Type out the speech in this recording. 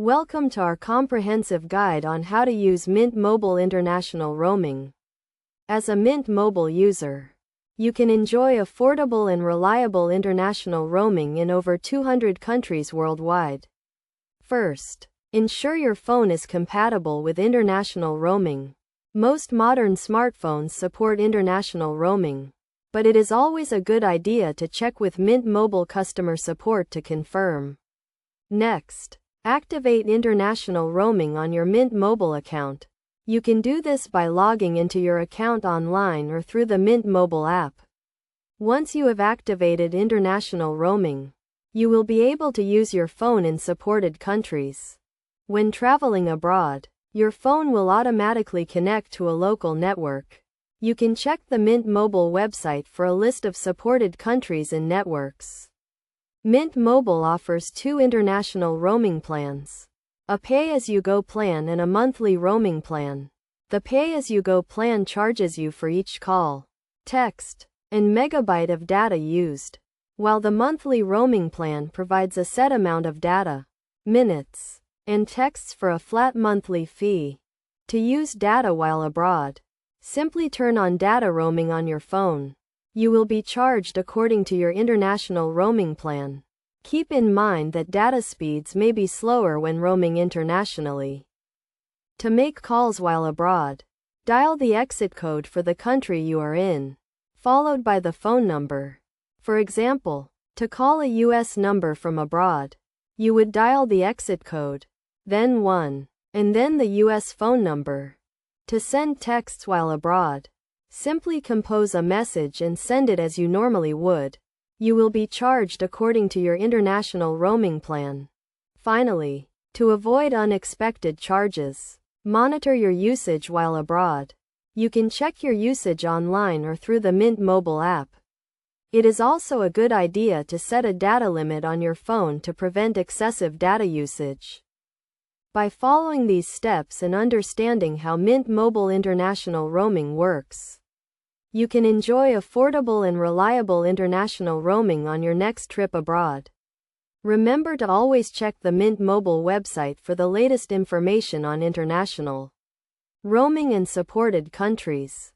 Welcome to our comprehensive guide on how to use Mint Mobile International Roaming. As a Mint Mobile user, you can enjoy affordable and reliable international roaming in over 200 countries worldwide. First, ensure your phone is compatible with international roaming. Most modern smartphones support international roaming, but it is always a good idea to check with Mint Mobile customer support to confirm. Next, activate international roaming on your Mint Mobile account. You can do this by logging into your account online or through the Mint Mobile app. Once you have activated international roaming, you will be able to use your phone in supported countries. When traveling abroad, your phone will automatically connect to a local network. You can check the Mint Mobile website for a list of supported countries and networks. Mint Mobile offers two international roaming plans: a pay-as-you-go plan and a monthly roaming plan. The pay-as-you-go plan charges you for each call, text, and megabyte of data used, while the monthly roaming plan provides a set amount of data, minutes, and texts for a flat monthly fee. To use data while abroad, simply turn on data roaming on your phone. You will be charged according to your international roaming plan. Keep in mind that data speeds may be slower when roaming internationally. To make calls while abroad, dial the exit code for the country you are in, followed by the phone number. For example, to call a US number from abroad, you would dial the exit code, then 1, and then the US phone number. To send texts while abroad, simply compose a message and send it as you normally would. You will be charged according to your international roaming plan. Finally, to avoid unexpected charges, monitor your usage while abroad. You can check your usage online or through the Mint Mobile app. It is also a good idea to set a data limit on your phone to prevent excessive data usage. By following these steps and understanding how Mint Mobile International Roaming works, you can enjoy affordable and reliable international roaming on your next trip abroad. Remember to always check the Mint Mobile website for the latest information on international roaming and supported countries.